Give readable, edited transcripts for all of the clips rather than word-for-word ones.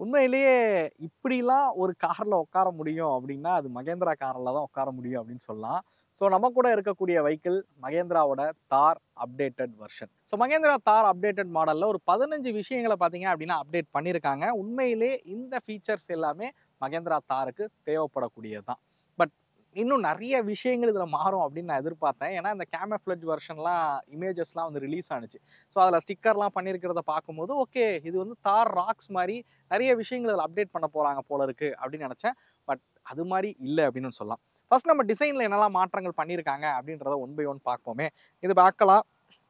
உண்மையிலேயே இப்படிலாம் ஒரு கார்ல உட்கார முடியும் அப்படின்னா, அது மகேந்திரா கார்ல தான் உட்கார முடியும் அப்படின்னு சொல்லலாம். ஸோ நம்ம கூட இருக்கக்கூடிய வெஹிக்கிள் மகேந்திராவோட தார் அப்டேட்டட் வெர்ஷன். ஸோ மகேந்திரா தார் அப்டேட்டட் மாடல்ல ஒரு 15 விஷயங்கள பார்த்தீங்க அப்படின்னா அப்டேட் பண்ணியிருக்காங்க. உண்மையிலே இந்த ஃபீச்சர்ஸ் எல்லாமே மகேந்திரா தாருக்கு தேவைப்படக்கூடியது தான். பட் இன்னும் நெறைய விஷயங்கள் இதில மாறும் அப்படின்னு நான் எதிர்பார்த்தேன். ஏன்னா இந்த கேமஃப்ளேஜ் வெர்ஷன்லாம் இமேஜஸ்லாம் வந்து ரிலீஸ் ஆனுச்சு. ஸோ அதில ஸ்டிக்கர்லாம் பண்ணியிருக்கிறத பார்க்கும்போது, ஓகே இது வந்து தார் ராக்ஸ் மாரி நெறைய விஷயங்கள் இதில அப்டேட் பண்ண போறாங்க போல இருக்கு அப்படின்னு நெனச்சேன். பட் அது மாரி இல்ல அப்படின்னு சொல்லலாம். ஃபர்ஸ்ட் நம்ம டிசைன்ல என்னெல்லாம் மாற்றங்கள் பண்ணியிருக்காங்க அப்படின்றத ஒன் பை ஒன் பார்ப்போமே. இது பார்க்கலாம்.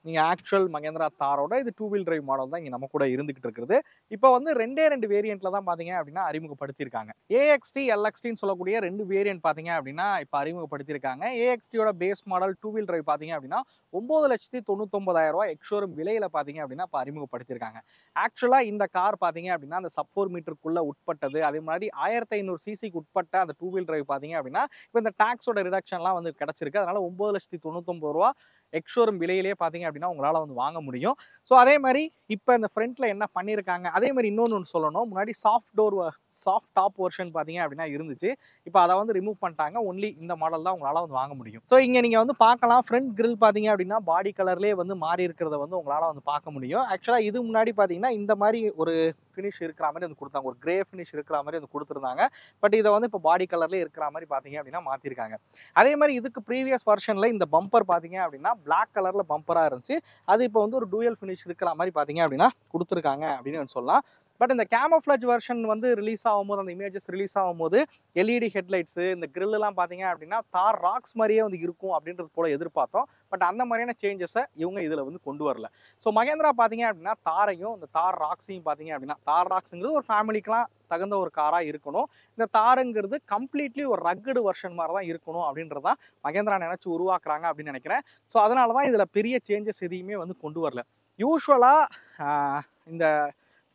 நீங்க ஆக்சுவல் மகேந்திரா தாரோட இது 2 வீல் டிரைவ் மாடல் தான் இங்க நம்ம கூட இருந்துகிட்டு இருக்குது. இப்போ வந்து 2 வேரியன்ட்ல தான் பாத்தீங்க அப்படின்னா அறிமுகப்படுத்தியிருக்காங்க. AXT, LXTன்னு சொல்லக்கூடிய 2 வேரியன்ட் பாத்தீங்க அப்படின்னா இப்ப அறிமுகப்படுத்தியிருக்காங்க. AXTயோட பேஸ் மாடல் 2 வீல் டிரைவ் பாத்தீங்க அப்படின்னா 9,99,000 எக்ஸ்ஷோரூம் விலையில பாத்தீங்க அப்படின்னா இப்ப அறிமுகப்படுத்தியிருக்காங்க. ஆக்சுவலா இந்த கார் பாத்தீங்க அப்படின்னா அந்த சப் 4 மீட்டருக்குள்ள உட்பட்டது. அதே மாதிரி 1500 சிசிக்கு உட்பட்ட அந்த 2 வீல் டிரைவ் பாத்தீங்க அப்படின்னா இப்ப இந்த டாக்ஸோட ரிடக்ஷன்லாம் வந்து கிடைச்சிருக்கு. அதனால 9,99,000 எக்ஸ்ஷோரூம் விலையிலேயே பாத்தீங்க அப்படின்னா உங்களால வந்து வாங்க முடியும். ஸோ அதே மாதிரி இப்போ இந்த ஃப்ரண்ட்ல என்ன பண்ணியிருக்காங்க, அதே மாதிரி இன்னொன்று சொல்லணும். முன்னாடி சாஃப்ட் டாப் வெர்ஷன் பார்த்தீங்க அப்படின்னா இருந்துச்சு. இப்போ அதை வந்து ரிமூவ் பண்ணிட்டாங்க. ஒன்லி இந்த மாடல் தான் உங்களால் வந்து வாங்க முடியும். ஸோ இங்கே நீங்கள் வந்து பார்க்கலாம், ஃப்ரண்ட் கிரில் பார்த்தீங்க அப்படின்னா பாடி கலர்லேயே வந்து மாறி இருக்கிறத வந்து உங்களால் வந்து பார்க்க முடியும். ஆக்சுவலாக இது முன்னாடி பார்த்தீங்கன்னா இந்த மாதிரி ஒரு ஃபினிஷ் இருக்கிற மாதிரி வந்து கொடுத்தாங்க. ஒரு கிரே ஃபினிஷ் இருக்கிற மாதிரி வந்து கொடுத்துருந்தாங்க. பட் இதை வந்து இப்போ பாடி கலர்லேயே இருக்கிற மாதிரி பார்த்தீங்க அப்படின்னா மாற்றிருக்காங்க. அதே மாதிரி இதுக்கு ப்ரீவியஸ் வெர்ஷனில் இந்த பம்பர் பார்த்தீங்க அப்படின்னா பிளாக் கலரில் பம்பராக இருந்துச்சு. அது இப்போ வந்து ஒரு டூயல் ஃபினிஷ் இருக்கிற மாதிரி பார்த்தீங்க அப்படின்னா கொடுத்துருக்காங்க அப்படின்னு சொல்லலாம். பட் இந்த கேமோஃப்ளேஜ் வெர்ஷன் வந்து ரிலீஸ் ஆகும்போது, அந்த இமேஜஸ் ரிலீஸ் ஆகும்போது எல்இடி ஹெட்லைட்ஸு, இந்த கிரில்லாம் பார்த்தீங்க அப்படின்னா தார் ராக்ஸ் மாதிரியே வந்து இருக்கும் அப்படின்றது போல எதிர்பார்த்தோம். பட் அந்த மாதிரியான சேஞ்சஸை இவங்க இதில் வந்து கொண்டு வரல. ஸோ மகேந்திரா பார்த்தீங்க அப்படின்னா தாரையும் இந்த தார் ராக்ஸையும் பார்த்தீங்க அப்படின்னா, தார் ராக்ஸுங்கிறது ஒரு ஃபேமிலிக்கெலாம் தகுந்த ஒரு காராக இருக்கணும். இந்த தாருங்கிறது கம்ப்ளீட்லி ஒரு ரக்கடு வெர்ஷன் மாதிரி தான் இருக்கணும் அப்படின்றது தான் மகேந்திரா நினச்சி உருவாக்குறாங்க அப்படின்னு நினைக்கிறேன். ஸோ அதனால தான் இதில் பெரிய சேஞ்சஸ் எதையுமே வந்து கொண்டு வரல. யூஸ்வலாக இந்த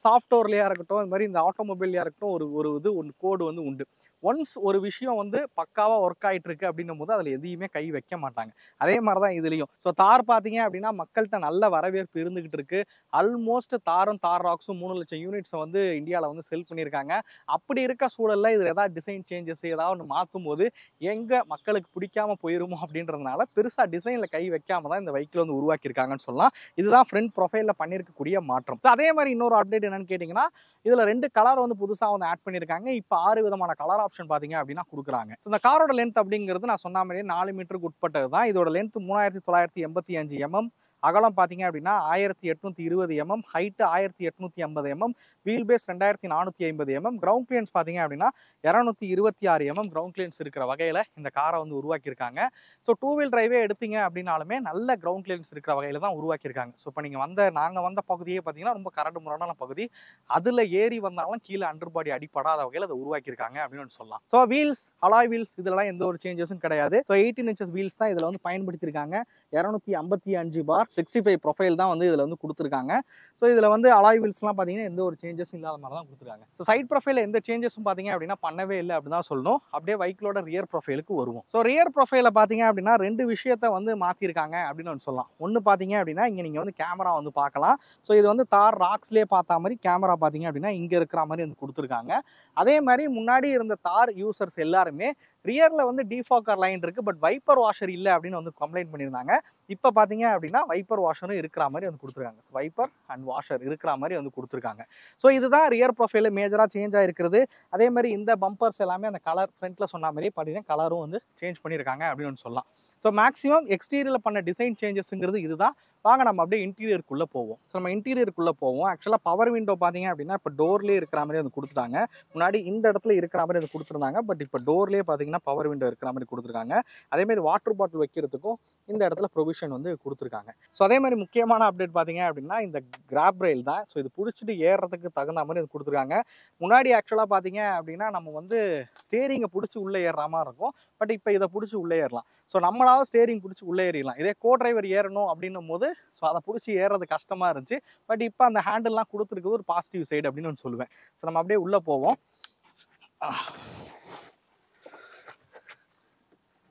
சாஃப்ட்வேர்லையாக இருக்கட்டும், இந்த மாதிரி இந்த ஆட்டோமொபைல்லையாக இருக்கட்டும் ஒரு கோடு வந்து உண்டு. ஒன்ஸ் ஒரு விஷயம் வந்து பக்காவாக ஒர்க் ஆகிட்டு இருக்கு அப்படின்னும் போது அதில் எதையுமே கை வைக்க மாட்டாங்க. அதே மாதிரி தான் இதுலேயும். ஸோ தார் பார்த்தீங்க அப்படின்னா மக்கள்கிட்ட நல்ல வரவேற்பு இருந்துகிட்டு இருக்கு. ஆல்மோஸ்ட் தாரும் தார் ராக்ஸும் 3 லட்சம் யூனிட்ஸை வந்து இந்தியாவில் வந்து செல் பண்ணியிருக்காங்க. அப்படி இருக்க சூழலில் இதில் ஏதாவது டிசைன் சேஞ்சஸ் ஏதாவது ஒன்று மாற்றும் போது எங்கே மக்களுக்கு பிடிக்காம போயிருமோ அப்படின்றதுனால பெருசாக டிசைனில் கை வைக்காம தான் இந்த வெஹிக்கிள் வந்து உருவாக்கியிருக்காங்கன்னு சொல்லலாம். இதுதான் ஃப்ரண்ட் ப்ரொஃபைலில் பண்ணியிருக்கக்கூடிய மாற்றம். ஸோ அதே மாதிரி இன்னொரு அப்டேட் என்னன்னு கேட்டிங்கன்னா, இதில் 2 கலர் வந்து புதுசாக வந்து ஆட் பண்ணியிருக்காங்க. இப்போ 6 விதமான கலர் ஆப்ஷன் பார்த்தீங்க அப்படின்னா கொடுக்குறாங்க. ஸோ இந்த காரோட லென்த் அப்படிங்கிறது நான் சொன்ன மாதிரியே 4 மீட்டருக்கு உட்பட்டது தான். இதோட லென்த் 3985 mm, அகலம் பார்த்தீங்க அப்படின்னா 1820 mm, height 1850 mm, wheel base 2450 mm, ground clearance பார்த்தீங்க அப்படின்னா 226 mm கிரவுண்ட் கிளியன்ஸ் இருக்கிற வகையில் இந்த காரை வந்து உருவாக்கியிருக்காங்க. ஸோ 2 வீல் டிரைவே எடுத்தீங்க அப்படின்னாலுமே நல்ல கிரவுண்ட் கிளியன்ஸ் இருக்கிற வகையில் தான் உருவாக்கியிருக்காங்க. ஸோ இப்போ நாங்கள் வந்த பகுதியே பார்த்தீங்கன்னா ரொம்ப கரடு முரடான பகுதி. அதில் ஏறி வந்தாலும் கீழே அண்டர் பாடி அடிப்படாத வகையில் அதை உருவாக்கியிருக்காங்க அப்படின்னு சொல்லலாம். ஸோ வீல்ஸ், அலாய் வீல்ஸ் இதெல்லாம் எந்த ஒரு சேஞ்சஸும் கிடையாது. ஸோ 18 inches வீல்ஸ் தான் இதில் வந்து பயன்படுத்தியிருக்காங்க. 255 பார் 65 ப்ரொஃபைல் தான் வந்து இதில் வந்து கொடுத்துருக்காங்க. ஸோ இதில் வந்து அலாய் வீல்ஸ்லாம் பார்த்தீங்கன்னா எந்த ஒரு சேஞ்சஸும் இல்லாத மாதிரி தான் கொடுத்துருக்காங்க. ஸோ சைட் ப்ரொஃபைல் எந்த சேஞ்சஸும் பார்த்தீங்க அப்படின்னா பண்ணவே இல்லை அப்படி தான் சொல்லணும். அப்படியே வெஹிக்கிளோட ரியர் ப்ரொஃபைலுக்கு வருவோம். ஸோ ரியர் ப்ரொஃபைலை பார்த்தீங்க அப்படின்னா 2 விஷயத்தை வந்து மாற்றிருக்காங்க அப்படின்னு வந்து சொல்லலாம். ஒன்று பார்த்தீங்க அப்படின்னா இங்கே நீங்கள் வந்து கேமரா வந்து பார்க்கலாம். ஸோ இது வந்து தார் ராக்ஸ்லேயே பார்த்தா மாதிரி கேமரா பார்த்தீங்க அப்படின்னா இங்கே இருக்கிற மாதிரி வந்து கொடுத்துருக்காங்க. அதே மாதிரி முன்னாடி இருந்த தார் யூசர்ஸ் எல்லாருமே ரியரில் வந்து டிஃபாக்கர் லைன் இருக்குது, பட் வைப்பர் வாஷர் இல்லை அப்படின்னு வந்து கம்ப்ளைண்ட் பண்ணியிருந்தாங்க. இப்போ பார்த்தீங்க அப்படின்னா வைப்பர் வாஷரும் இருக்கிற மாதிரி வந்து கொடுத்துருக்காங்க. ஸோ வைப்பர் அண்ட் வாஷர் இருக்கிற மாதிரி வந்து கொடுத்துருக்காங்க. ஸோ இதுதான் ரியர் ப்ரொஃபைல் மேஜராக சேஞ்ச் ஆகிருக்கிறது. அதே மாதிரி இந்த பம்பர்ஸ் எல்லாமே அந்த கலர் ஃப்ரண்ட்டில் சொன்ன மாதிரி பார்த்தீங்கன்னா கலரும் வந்து சேஞ்ச் பண்ணியிருக்காங்க அப்படின்னு சொல்லலாம். ஸோ மேக்ஸிமம் எக்ஸ்டீரியரில் பண்ண டிசைன் சேஞ்சஸ்ங்கிறது இதுதான். வாங்க நம்ம அப்படியே இன்டீரியருக்குள்ளே போவோம். ஸோ நம்ம இன்டீரியருக்குள்ளே போவோம். ஆக்சுவலாக பவர் விண்டோ பார்த்தீங்க அப்படின்னா இப்போ டோர்லேயே இருக்கிற மாதிரி வந்து கொடுத்துட்டாங்க. முன்னாடி இந்த இடத்துல இருக்கிற மாதிரி வந்து கொடுத்துருந்தாங்க. பட் இப்போ டோர்லேயே பார்த்தீங்கன்னா பவர் விண்டோ இருக்கிற மாதிரி கொடுத்துருக்காங்க. அதேமாதிரி வாட்டர் பாட்டில் வைக்கிறதுக்கும் இந்த இடத்துல ப்ரொவிஷன் வந்து கொடுத்துருக்காங்க. ஸோ அதே மாதிரி முக்கியமான அப்டேட் பார்த்தீங்க அப்படின்னா இந்த கிராப் ரெயில் தான். ஸோ இது பிடிச்சிட்டு ஏறுறதுக்கு தகுந்த மாதிரி வந்து கொடுத்துருக்காங்க. முன்னாடி ஆக்சுவலாக பார்த்தீங்க அப்படின்னா நம்ம வந்து ஸ்டேரிங்கை பிடிச்சி உள்ளே ஏறுற மாதிரி இருக்கும். பட் இப்போ இதை பிடிச்சி உள்ளே ஏறலாம். ஸோ நம்மளாவது ஸ்டேரிங் பிடிச்சி உள்ளே ஏறிடலாம். இதே கோ டிரைவர் ஏறணும் அப்படின்னும் போது ஸோ அதை பிடிச்சி ஏறுறது கஷ்டமாக இருந்துச்சு. பட் இப்போ அந்த ஹேண்டில்லாம் கொடுத்துருக்குது ஒரு பாசிட்டிவ் சைடு அப்படின்னு ஒன்று சொல்லுவேன். ஸோ நம்ம அப்படியே உள்ளே போவோம்.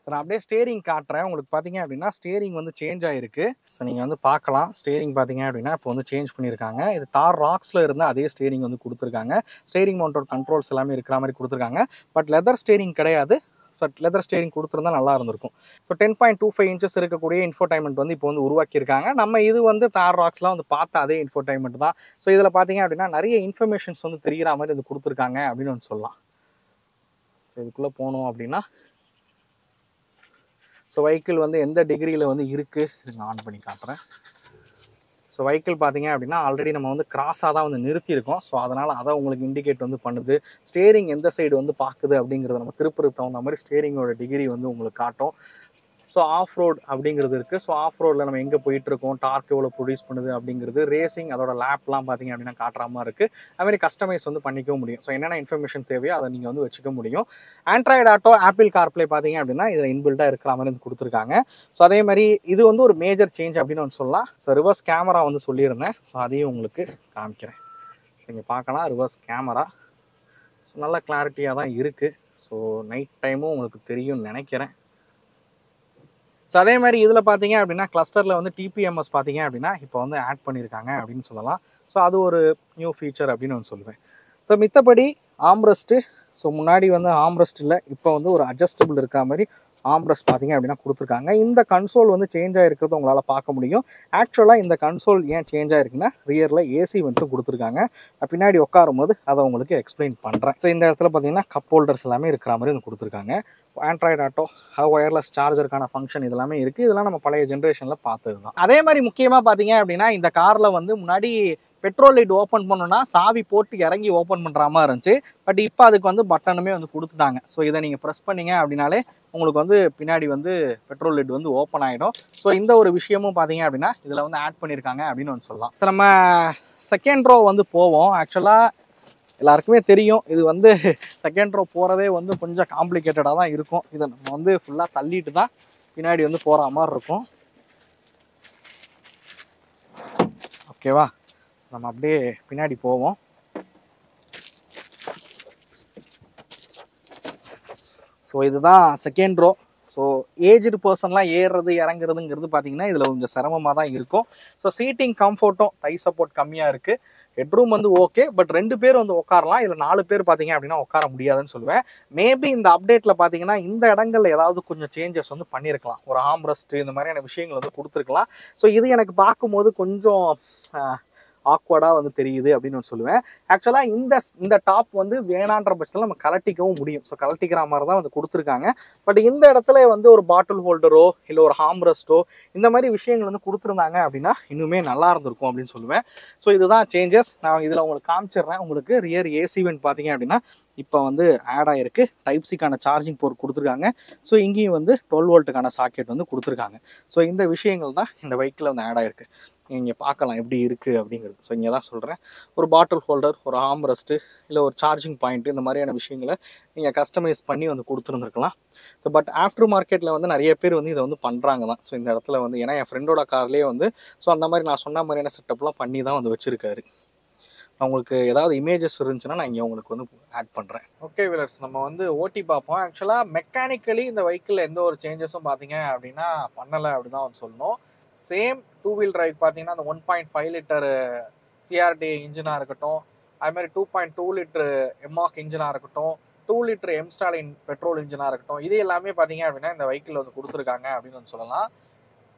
ஸோ ஸோ நான் அப்படியே ஸ்டேரிங் காட்டுறேன். உங்களுக்கு பார்த்தீங்க அப்படின்னா ஸ்டேரிங் வந்து சேஞ்ச் ஆகிருக்கு. ஸோ நீங்கள் வந்து பார்க்கலாம், ஸ்டேரிங் பார்த்தீங்க அப்படின்னா இப்போ வந்து சேஞ்ச் பண்ணியிருக்காங்க. இது தார் ராக்ஸில் இருந்த அதே ஸ்டேரிங் வந்து கொடுத்துருக்காங்க. ஸ்டேரிங் மவுண்டட் கண்ட்ரோல்ஸ் எல்லாமே இருக்கிற மாதிரி கொடுத்துருக்காங்க. பட் லெதர் ஸ்டேரிங் கிடையாது. ஸோ லெதர் ஸ்டேரிங் கொடுத்துருந்தா நல்லா இருந்திருக்கும். ஸோ 10.25 இன்ச்சஸ் இருக்கக்கூடிய இன்ஃபோடைன்மெண்ட் வந்து இப்போ வந்து உருவாக்கியிருக்காங்க. நம்ம இது வந்து தார் ராக்ஸ்லாம் வந்து பார்த்த அதே இன்ஃபோடைன்மெண்ட் தான். ஸோ இதில் பார்த்தீங்க அப்படின்னா நிறைய இன்ஃபர்மேஷன்ஸ் வந்து தெரிகிற மாதிரி இது கொடுத்துருக்காங்க அப்படின்னு வந்து சொல்லலாம். ஸோ இதுக்குள்ளே போனோம் அப்படின்னா ஸோ வெஹிக்கிள் வந்து எந்த டிகிரியில் வந்து இருக்குது நான் ஆன் பண்ணி காட்டுறேன். ஸோ வெஹிக்கிள் பார்த்தீங்க அப்படின்னா ஆல்ரெடி நம்ம வந்து கிராஸாக தான் வந்து நிறுத்தியிருக்கோம். ஸோ அதனால் அதை உங்களுக்கு இண்டிகேட் வந்து பண்ணுது. ஸ்டேரிங் எந்த சைடு வந்து பார்க்குது அப்படிங்கிறத நம்ம திருப்புறதுக்கு தகுந்த மாதிரி ஸ்டேரிங்கோட டிகிரி வந்து உங்களுக்கு காட்டும். ஸோ ஆஃப் ரோட் அப்படிங்கிறது இருக்குது. ஸோ ஆஃப் ரோடில் நம்ம எங்கே போயிட்டுருக்கோம், டார்க் எவ்வளோ ப்ரொடியூஸ் பண்ணுது அப்படிங்கிறது, ரேசிங் அதோட லேப்லாம் பார்த்தீங்க அப்படின்னா காட்டுற மாதிரி இருக்குது. அதுமாதிரி கஸ்டமைஸ் வந்து பண்ணிக்கவும் முடியும். ஸோ என்னென்ன இன்ஃபர்மேஷன் தேவையோ அதை நீங்கள் வந்து வச்சுக்க முடியும். ஆண்ட்ராய்டு ஆட்டோ, ஆப்பிள் கார்ப்ளே பார்த்தீங்க அப்படின்னா இதில் இன்பில்ட்டாக இருக்கிற மாதிரி வந்து கொடுத்துருக்காங்க. ஸோ அதே மாதிரி இது வந்து ஒரு மேஜர் சேஞ்ச் அப்படின்னு வந்து சொல்லலாம். ஸோ ரிவர்ஸ் கேமரா வந்து சொல்லியிருந்தேன். ஸோ அதையும் உங்களுக்கு காமிக்கிறேன். ஸோ இங்கே பார்க்கலாம் ரிவர்ஸ் கேமரா. ஸோ நல்ல கிளாரிட்டியாக தான் இருக்குது. ஸோ நைட் டைமும் உங்களுக்கு தெரியும்னு நினைக்கிறேன். ஸோ அதே மாதிரி இதில் பார்த்தீங்க அப்படின்னா கிளஸ்டரில் வந்து டிபிஎம்எஸ் பார்த்தீங்க அப்படின்னா இப்போ வந்து ஆட் பண்ணியிருக்காங்க அப்படின்னு சொல்லலாம். ஸோ அது ஒரு நியூ ஃபீச்சர் அப்படின்னு ஒன்று சொல்லுவேன். ஸோ மித்தபடி ஆம்ரெஸ்ட்டு, ஸோ முன்னாடி வந்து ஆம்ரெஸ்ட் இல்லை, இப்போ வந்து ஒரு அட்ஜஸ்டபிள் இருக்கிற மாதிரி ஆம்ரெஸ்ட் பார்த்தீங்க அப்படின்னா கொடுத்துருக்காங்க. இந்த கன்சோல் வந்து சேஞ்ச் ஆகிருக்கிறது உங்களால் பார்க்க முடியும். ஆக்சுவலாக இந்த கன்சோல் ஏன் சேஞ்ச் ஆகிருக்குன்னா ரியரில் ஏசி வந்துட்டு கொடுத்துருக்காங்க. பின்னாடி உட்காரும் போது அதை உங்களுக்கு எக்ஸ்பிளைன் பண்ணுறேன். ஸோ இந்த இடத்துல பார்த்தீங்கன்னா கப் ஹோல்டர்ஸ் எல்லாமே இருக்கிற மாதிரி வந்து கொடுத்துருக்காங்க. ஆண்ட்ராய்டு ஆட்டோ, ஒயர்லெஸ் சார்ஜருக்கான ஃபங்க்ஷன் இதெல்லாமே இருக்குது. இதெல்லாம் நம்ம பழைய ஜென்ரேஷனில் பார்த்தது தான். அதே மாதிரி முக்கியமாக பார்த்தீங்க அப்படின்னா இந்த காரில் வந்து முன்னாடி பெட்ரோல் லைட் ஓப்பன் பண்ணணும்னா சாவி போட்டு இறங்கி ஓப்பன் பண்ணுற மாதிரி இருந்துச்சு. பட் இப்போ அதுக்கு வந்து பட்டனுமே வந்து கொடுத்துட்டாங்க. ஸோ இதை நீங்கள் ப்ரெஸ் பண்ணீங்க அப்படின்னாலே உங்களுக்கு வந்து பின்னாடி வந்து பெட்ரோல் லைட் வந்து ஓப்பன் ஆகிடும். ஸோ இந்த ஒரு விஷயமும் பார்த்தீங்க அப்படின்னா இதில் வந்து ஆட் பண்ணியிருக்காங்க அப்படின்னு வந்து சொல்லலாம். ஸோ நம்ம செகண்ட் ரோ வந்து போவோம். ஆக்சுவலாக எல்லாருக்குமே தெரியும் இது வந்து செகண்ட் ரோ போகிறதே வந்து கொஞ்சம் காம்ப்ளிகேட்டடாக தான் இருக்கும். இதை நம்ம வந்து ஃபுல்லாக தள்ளிட்டு தான் பின்னாடி வந்து போகிற மாதிரி இருக்கும். ஓகேவா, நம்ம அப்படியே பின்னாடி போவோம். ஸோ இதுதான் செகண்ட் ரோ. ஸோ ஏஜ்டு பர்சன்லாம் ஏறுறது இறங்குறதுங்கிறது பார்த்தீங்கன்னா இதில் கொஞ்சம் சிரமமாக தான் இருக்கும். ஸோ சீட்டிங் கம்ஃபர்ட்டும் தை சப்போர்ட் கம்மியாக இருக்குது. ஹெட்ரூம் வந்து ஓகே, பட் 2 பேர் வந்து உட்காரலாம். இதில் 4 பேர் பார்த்தீங்க அப்படின்னா உட்கார முடியாதுன்னு சொல்லுவேன். மேபி இந்த அப்டேட்டில் பார்த்தீங்கன்னா இந்த இடங்கள்ல ஏதாவது கொஞ்சம் சேஞ்சஸ் வந்து பண்ணியிருக்கலாம். ஒரு ஆம்ரெஸ்ட் இந்த மாதிரியான விஷயங்கள் வந்து கொடுத்துருக்கலாம். ஸோ இது எனக்கு பார்க்கும்போது கொஞ்சம் ஆக்வர்டாக வந்து தெரியுது அப்படின்னு நான் சொல்லுவேன். ஆக்சுவலாக இந்த டாப் வந்து வேணான்ற பட்சத்தில் நம்ம கலட்டிக்கவும் முடியும். ஸோ கலட்டிக்கிற மாதிரி தான் வந்து கொடுத்துருக்காங்க. பட் இந்த இடத்துல வந்து ஒரு பாட்டில் ஹோல்டரோ இல்லை ஒரு ஹாம்ரெஸ்ட்டோ இந்த மாதிரி விஷயங்கள் வந்து கொடுத்துருந்தாங்க அப்படின்னா இன்னுமே நல்லா இருந்திருக்கும் அப்படின்னு சொல்லுவேன். ஸோ இதுதான் சேஞ்சஸ். நான் இதில் உங்களுக்கு காமிச்சிடுறேன். உங்களுக்கு ரியர் ஏசி வென்ட் பார்த்தீங்க அப்படின்னா இப்போ வந்து ஆட் ஆகிருக்கு. டைப் சிக்கான சார்ஜிங் போர்ட் கொடுத்துருக்காங்க. ஸோ இங்கேயும் வந்து 12 வோல்ட்டுக்கான சாக்கெட் வந்து கொடுத்துருக்காங்க. ஸோ இந்த விஷயங்கள் தான் இந்த பைக்கில் வந்து ஆட் ஆகிருக்கு. நீங்கள் பார்க்கலாம் எப்படி இருக்குது அப்படிங்கிறது. ஸோ இங்கே தான் சொல்கிறேன், ஒரு பாட்டில் ஹோல்டர், ஒரு ஆம்ரெஸ்ட்டு, இல்லை ஒரு சார்ஜிங் பாயிண்ட்டு, இந்த மாதிரியான விஷயங்களை நீங்கள் கஸ்டமைஸ் பண்ணி வந்து கொடுத்துருந்துருக்கலாம். ஸோ பட் ஆஃப்டர் மார்க்கெட்டில் வந்து நிறைய பேர் வந்து இதை வந்து பண்ணுறாங்க தான். ஸோ இந்த இடத்துல வந்து ஏன்னா என் ஃப்ரெண்டோட கார்லேயே வந்து ஸோ அந்த மாதிரி நான் சொன்ன மாதிரியான செட்டப்லாம் பண்ணி தான் வந்து வச்சுருக்காரு. உங்களுக்கு ஏதாவது இமேஜஸ் இருந்துச்சுன்னா நான் இங்கே உங்களுக்கு வந்து ஆட் பண்ணுறேன். ஓகே விலர்ஸ், நம்ம வந்து ஓட்டி பார்ப்போம். ஆக்சுவலாக மெக்கானிக்கலி இந்த வெஹிக்கிளில் எந்த ஒரு சேஞ்சஸும் பார்த்தீங்க அப்படின்னா பண்ணலை அப்படி தான் வந்து சொல்லணும். சேம் 2 வீல் டிரைவ் பார்த்தீங்கன்னா அந்த 1.5 லிட்டர் சிஆர்டி இன்ஜினாக இருக்கட்டும், அதுமாதிரி 2.2 லிட்டர் எம்மாக் இன்ஜினாக இருக்கட்டும், 2 லிட்டர் எம்ஸ்டாலின் பெட்ரோல் இன்ஜினாக இருக்கட்டும், இது எல்லாமே பார்த்தீங்க அப்படின்னா இந்த வெஹிக்கிள் வந்து கொடுத்துருக்காங்க அப்படின்னு வந்து சொல்லலாம்.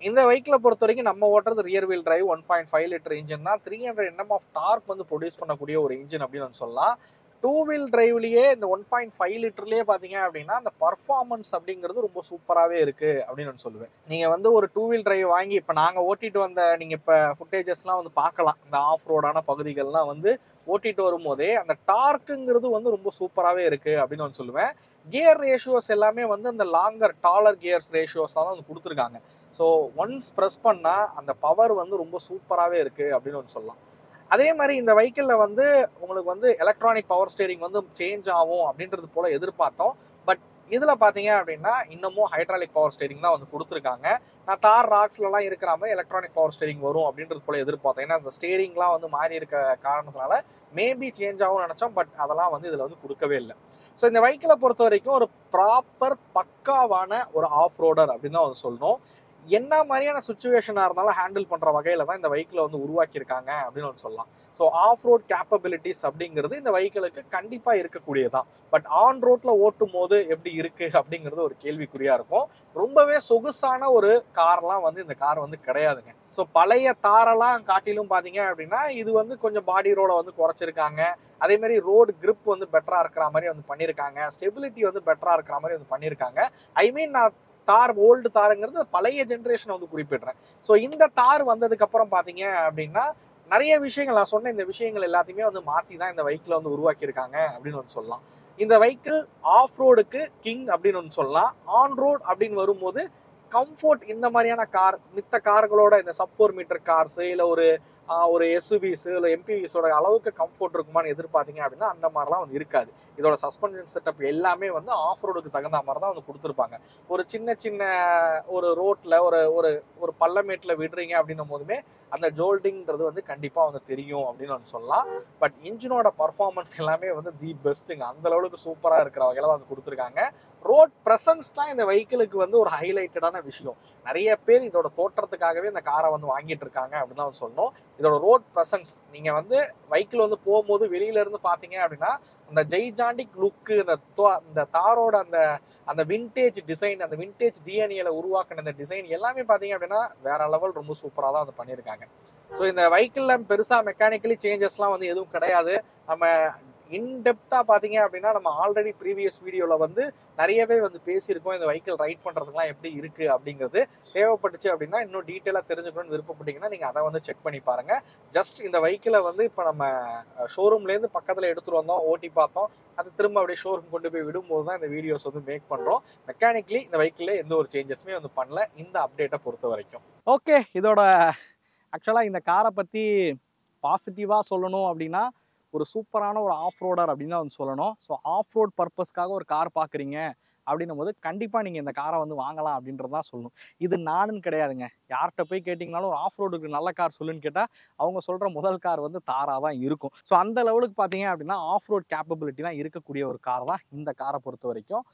இந்த வெஹிக்கிளை பொறுத்த வரைக்கும் நம்ம ஓட்டுறது rear wheel drive 1.5 litre engine தான். 300 Nm ஆஃப் டார்க் வந்து ப்ரொடியூஸ் பண்ணக்கூடிய ஒரு இன்ஜின் அப்படின்னு வந்து சொல்லலாம். 2 வீல் டிரைவ்லேயே இந்த 1.5 லிட்டர்லேயே பார்த்தீங்க அப்படின்னா அந்த பர்ஃபார்மன்ஸ் அப்படிங்கிறது ரொம்ப சூப்பராகவே இருக்குது அப்படின்னு நான் சொல்லுவேன். நீங்கள் வந்து ஒரு 2 வீல் டிரைவ் வாங்கி இப்போ நாங்கள் ஓட்டிட்டு வந்த நீங்கள் இப்போ ஃபுட்டேஜஸ்லாம் வந்து பார்க்கலாம். இந்த ஆஃப் ரோடான பகுதிகள்லாம் வந்து ஓட்டிட்டு வரும்போதே அந்த டார்க்குங்கிறது வந்து ரொம்ப சூப்பராகவே இருக்குது அப்படின்னு நான் சொல்லுவேன். கியர் ரேஷியோஸ் எல்லாமே வந்து அந்த லாங்கர் டாலர் கியர்ஸ் ரேஷியோஸாக தான் வந்து கொடுத்துருக்காங்க. ஸோ ஒன்ஸ் ப்ரெஸ் பண்ணால் அந்த பவர் வந்து ரொம்ப சூப்பராகவே இருக்குது அப்படின்னு வந்து சொல்லலாம். அதே மாதிரி இந்த வெஹிக்கிளில் வந்து உங்களுக்கு வந்து எலக்ட்ரானிக் பவர் ஸ்டீரிங் வந்து சேஞ்ச் ஆகும் அப்படின்றது போல் எதிர்பார்த்தோம். பட் இதுல பாத்தீங்க அப்படின்னா இன்னமும் ஹைட்ராலிக் பவர் ஸ்டீரிங் தான் வந்து கொடுத்துருக்காங்க. நான் தார் ராக்ஸ்லாம் இருக்கிற மாதிரி எலக்ட்ரானிக் பவர் ஸ்டீரிங் வரும் அப்படின்றது போல எதிர்பார்த்தேன். ஏன்னா அந்த ஸ்டீரிங்லாம் வந்து மாறி இருக்க காரணத்தினால மேபி சேஞ்ச் ஆகும்னு நினைச்சோம். பட் அதெல்லாம் வந்து இதுல வந்து கொடுக்கவே இல்லை. ஸோ இந்த வெஹிக்கிளை பொறுத்த வரைக்கும் ஒரு ப்ராப்பர் பக்காவான ஒரு ஆஃப் ரோடர் அப்படின்னு தான் வந்து சொல்லணும். என்ன மாதிரியான சுச்சுவேஷனாக இருந்தாலும் ஹேண்டில் பண்ணுற வகையில் தான் இந்த வெஹிக்கிளை வந்து உருவாக்கியிருக்காங்க அப்படின்னு வந்து சொல்லலாம். ஸோ ஆஃப் ரோட் கேப்பபிலிட்டிஸ் அப்படிங்கிறது இந்த வெஹிக்கிளுக்கு கண்டிப்பாக இருக்கக்கூடியதான். பட் ஆன் ரோட்ல ஓட்டும் போது எப்படி இருக்கு அப்படிங்கிறது ஒரு கேள்விக்குறியா இருக்கும். ரொம்பவே சொகுசான ஒரு கார்லாம் வந்து இந்த கார் வந்து கிடையாதுங்க. ஸோ பழைய தாரெல்லாம் காட்டிலும் பார்த்தீங்க அப்படின்னா இது வந்து கொஞ்சம் பாடி ரோட வந்து குறைச்சிருக்காங்க. அதே மாதிரி ரோடு கிரிப் வந்து பெட்டரா இருக்கிற மாதிரி வந்து பண்ணியிருக்காங்க. ஸ்டெபிலிட்டி வந்து பெட்டரா இருக்கிற மாதிரி வந்து பண்ணியிருக்காங்க. ஐ மீன் நான் தார் ஓல்டு தாருங்கிறது பழைய ஜென்ரேஷன் வந்து குறிப்பிடுறேன். ஸோ இந்த தார் வந்ததுக்கு அப்புறம் பாத்தீங்க அப்படின்னா நிறைய விஷயங்கள் நான் சொன்ன இந்த விஷயங்கள் எல்லாத்தையுமே வந்து மாத்தி தான் இந்த வெஹிக்கிளை வந்து உருவாக்கியிருக்காங்க அப்படின்னு வந்து சொல்லலாம். இந்த வெஹிக்கிள் ஆஃப் ரோடுக்கு கிங் அப்படின்னு வந்து சொல்லலாம். ஆன் ரோட் அப்படின்னு வரும்போது கம்ஃபோர்ட் இந்த மாதிரியான கார் மித்த கார்களோட இந்த சப் 4 மீட்டர் கார்ஸ் இல்லை ஒரு எஸ்யூவிஸ் இல்லை எம்பிவிஸோட அளவுக்கு கம்ஃபோர்ட் இருக்குமான்னு எதிர்பார்த்தீங்க அப்படின்னா அந்த மாதிரிலாம் வந்து இருக்காது. இதோட சஸ்பென்ஷன் செட்டப் எல்லாமே வந்து ஆஃப் ரோடுக்கு தகுந்த மாதிரி தான் வந்து கொடுத்துருப்பாங்க. ஒரு சின்ன ஒரு ரோட்ல ஒரு ஒரு பள்ளமேட்டில் விடுறீங்க அப்படின்னும் போதுமே அந்த ஜோல்டிங்கிறது வந்து கண்டிப்பாக வந்து தெரியும் அப்படின்னு வந்து சொல்லலாம். பட் இன்ஜினோட பர்ஃபார்மன்ஸ் எல்லாமே வந்து தி பெஸ்ட்டுங்க. அந்த அளவுக்கு சூப்பராக இருக்கிற வகையில் வந்து கொடுத்துருக்காங்க. ரோட் ப்ரெசன்ஸ் தான் இந்த வெஹிக்கிளுக்கு வந்து ஒரு ஹைலைட்டடான விஷயம். நிறைய பேர் இதோட தோற்றத்துக்காகவே இந்த காரை வந்து வாங்கிட்டு இருக்காங்க அப்படின்னு தான் சொல்லணும். இதோட ரோட் ப்ரெசன்ஸ் நீங்க வந்து வெஹிக்கிள் வந்து போகும்போது வெளியில இருந்து பாத்தீங்க அப்படின்னா அந்த ஜெய்ஜாண்டிக் லுக்கு இந்த தாரோட அந்த விண்டேஜ் டிசைன் அந்த விண்டேஜ் டிஎன்ஏல உருவாக்கின இந்த டிசைன் எல்லாமே பாத்தீங்க அப்படின்னா வேற லெவல் ரொம்ப சூப்பரா தான் வந்து பண்ணியிருக்காங்க. ஸோ இந்த வெஹிக்கிள்ல பெருசா மெக்கானிக்கலி சேஞ்சஸ்லாம் வந்து எதுவும் கிடையாது. நம்ம இன்டெப்தா பாத்தீங்க அப்படின்னா நம்ம ஆல்ரெடி ப்ரீவியஸ் வீடியோல வந்து நிறையவே வந்து பேசியிருக்கோம் இந்த வெஹிக்கிள் ரைட் பண்றதுக்குலாம் எப்படி இருக்கு அப்படிங்கிறது. தேவைப்பட்டுச்சு அப்படின்னா இன்னும் டீட்டெயிலாக தெரிஞ்சுக்கணும்னு விருப்பப்பட்டீங்கன்னா நீங்க அதை வந்து செக் பண்ணி பாருங்க. ஜஸ்ட் இந்த வெஹிக்கிளை வந்து இப்போ நம்ம ஷோரூம்ல இருந்து பக்கத்துல எடுத்துட்டு வந்தோம், ஓட்டி பார்த்தோம். அது திரும்ப அப்படியே ஷோரூம் கொண்டு போய் விடும்போது தான் இந்த வீடியோஸ் வந்து மேக் பண்றோம். மெக்கானிக்கலி இந்த வெஹிக்கிள்ல எந்த ஒரு சேஞ்சஸுமே வந்து பண்ணல இந்த அப்டேட்டை பொறுத்த வரைக்கும். ஓகே, இதோட ஆக்சுவலா இந்த காரை பத்தி பாசிட்டிவா சொல்லணும் அப்படின்னா ஒரு சூப்பரான ஒரு ஆஃப் ரோடர் அப்படின்னு தான் வந்து சொல்லணும். ஸோ ஆஃப் ரோட் பர்பஸ்க்காக ஒரு கார் பார்க்குறீங்க அப்படின்னும் போது கண்டிப்பாக நீங்கள் இந்த காரை வந்து வாங்கலாம் அப்படின்றது தான் சொல்லணும். இது நானுன்னு கிடையாதுங்க. யார்கிட்ட போய் கேட்டிங்கனாலும் ஒரு ஆஃப் ரோடுக்கு நல்ல கார் சொல்லுன்னு கேட்டால் அவங்க சொல்கிற முதல் கார் வந்து தாராக தான் இருக்கும். ஸோ அந்த லெவலுக்கு பார்த்தீங்க அப்படின்னா ஆஃப் ரோட் கேப்பபிலிட்டி தான் இருக்கக்கூடிய ஒரு கார் தான் இந்த காரை பொறுத்த வரைக்கும்.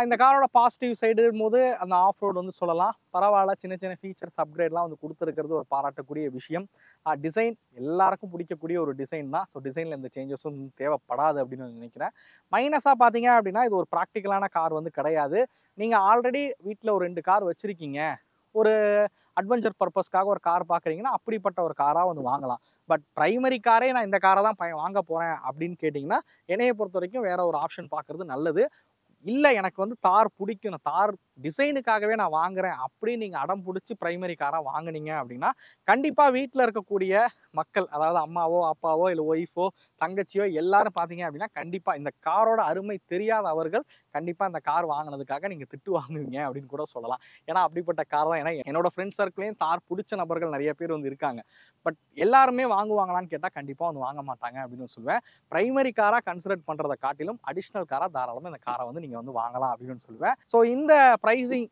இந்த காரோட பாசிட்டிவ் சைடு போது அந்த ஆஃப் ரோடு வந்து சொல்லலாம் பரவாயில்ல. சின்ன ஃபீச்சர்ஸ் அப்கிரேட்லாம் வந்து கொடுத்துருக்கிறது ஒரு பாராட்டக்கூடிய விஷயம். டிசைன் எல்லாருக்கும் பிடிக்கக்கூடிய ஒரு டிசைன் தான். ஸோ டிசைனில் எந்த சேஞ்சஸும் தேவைப்படாது அப்படின்னு நினைக்கிறேன். மைனஸாக பார்த்தீங்க அப்படின்னா இது ஒரு ப்ராக்டிக்கலான கார் வந்து கிடையாது. நீங்கள் ஆல்ரெடி வீட்டில் ஒரு 2 கார் வச்சுருக்கீங்க, ஒரு அட்வென்ச்சர் பர்பஸ்க்காக ஒரு கார் பார்க்குறீங்கன்னா அப்படிப்பட்ட ஒரு காராக வந்து வாங்கலாம். பட் ப்ரைமரி காரே நான் இந்த காரை தான் வாங்க போகிறேன் அப்படின்னு கேட்டிங்கன்னா என்னையை பொறுத்த வரைக்கும் வேற ஒரு ஆப்ஷன் பார்க்குறது நல்லது. இல்லை எனக்கு வந்து தார் பிடிக்கும், நான் தார் டிசைனுக்காகவே நான் வாங்குறேன் அப்படின்னு நீங்கள் அடம் பிடிச்சி ப்ரைமரி காராக வாங்கினீங்க அப்படின்னா கண்டிப்பாக வீட்டில் இருக்கக்கூடிய மக்கள், அதாவது அம்மாவோ அப்பாவோ இல்லை ஒய்ஃபோ தங்கச்சியோ எல்லாரும் பார்த்தீங்க அப்படின்னா கண்டிப்பாக இந்த காரோட அருமை தெரியாத அவர்கள் கண்டிப்பாக இந்த கார் வாங்கினதுக்காக நீங்கள் திட்டு வாங்குவீங்க அப்படின்னு கூட சொல்லலாம். ஏன்னா அப்படிப்பட்ட கார் தான். ஏன்னா என்னோட ஃப்ரெண்ட்ஸ் சர்க்கிளையும் தார் பிடிச்ச நபர்கள் நிறைய பேர் வந்து இருக்காங்க. பட் எல்லாருமே வாங்குவாங்களான்னு கேட்டால் கண்டிப்பாக வந்து வாங்க மாட்டாங்க அப்படின்னு சொல்லுவேன். ப்ரைமரி காராக கன்சிடர் பண்ணுறதை காட்டிலும் அடிஷ்னல் காராக தாராளமாக இந்த காரை வந்து நீங்கள் வந்து வாங்கலாம் அப்படின்னு சொல்லுவேன். ஸோ இந்த ப்ரைஸிங்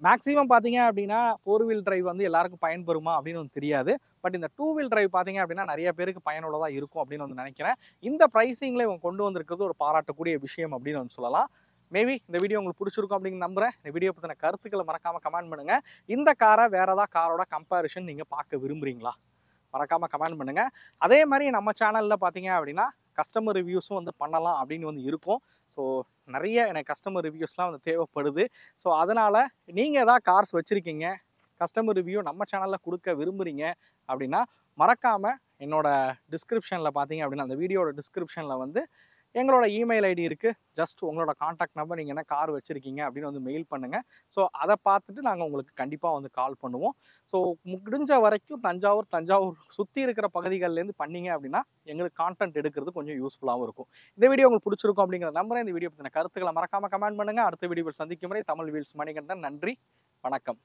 மேக்ஸிமம் பார்த்தீங்க அப்படின்னா 4 வீல் டிரைவ் வந்து எல்லாருக்கும் பயன்பெறுமா அப்படின்னு வந்து தெரியாது. பட் இந்த 2 வீல் டிரைவ் பார்த்தீங்க அப்படின்னா நிறைய பேருக்கு பயனுள்ளதாக இருக்கும் அப்படின்னு வந்து நினைக்கிறேன். இந்த ப்ரைஸிங்கில் இவங்க கொண்டு வந்திருக்கிறது ஒரு பாராட்டக்கூடிய விஷயம் அப்படின்னு வந்து சொல்லலாம். மேபி இந்த வீடியோ உங்களுக்கு பிடிச்சிருக்கும் அப்படின்னு நம்புறேன். இந்த வீடியோ பற்றின கருத்துக்களை மறக்காமல் கமெண்ட் பண்ணுங்க. இந்த காரை வேற ஏதாவது காரோட கம்பேரிஷன் நீங்கள் பார்க்க விரும்புறீங்களா? மறக்காமல் கமெண்ட் பண்ணுங்க. அதே மாதிரி நம்ம சேனலில் பார்த்தீங்க அப்படின்னா கஸ்டமர் ரிவ்யூஸும் வந்து பண்ணலாம் அப்படின்னு வந்து இருக்கும். ஸோ நிறைய எனக்கு கஸ்டமர் ரிவ்யூஸ்லாம் வந்து தேவைப்படுது. ஸோ அதனால் நீங்கள் எதாவது கார்ஸ் வச்சுருக்கீங்க, கஸ்டமர் ரிவ்யூ நம்ம சேனலில் கொடுக்க விரும்புகிறீங்க அப்படின்னா மறக்காமல் என்னோட டிஸ்கிரிப்ஷனில் பார்த்தீங்க அப்படின்னா அந்த வீடியோட டிஸ்கிரிப்ஷனில் வந்து எங்களோட இமெயில் ஐடி இருக்குது. ஜஸ்ட் உங்களோட காண்டாக்ட் நம்பர், நீங்கள் என்ன கார் வச்சுருக்கீங்க அப்படின்னு வந்து மெயில் பண்ணுங்கள். ஸோ அதை பார்த்துட்டு நாங்கள் உங்களுக்கு கண்டிப்பாக வந்து கால் பண்ணுவோம். ஸோ முடிஞ்ச வரைக்கும் தஞ்சாவூர் சுற்றி இருக்கிற பகுதிகள்லேருந்து பண்ணீங்க அப்படின்னா எங்களுக்கு கான்டென்ட் எடுக்கிறது கொஞ்சம் யூஸ்ஃபுல்லாகவும் இருக்கும். இந்த வீடியோ உங்களுக்கு பிடிச்சிருக்கும் அப்படிங்கிற நம்புறேன். இந்த வீடியோ பற்றின கருத்துக்களை மறக்காமல் கமெண்ட் பண்ணுங்கள். அடுத்த வீடியோவில் சந்திக்கும் வரை தமிழ் வீல்ஸ் மணிகண்டன். நன்றி, வணக்கம்.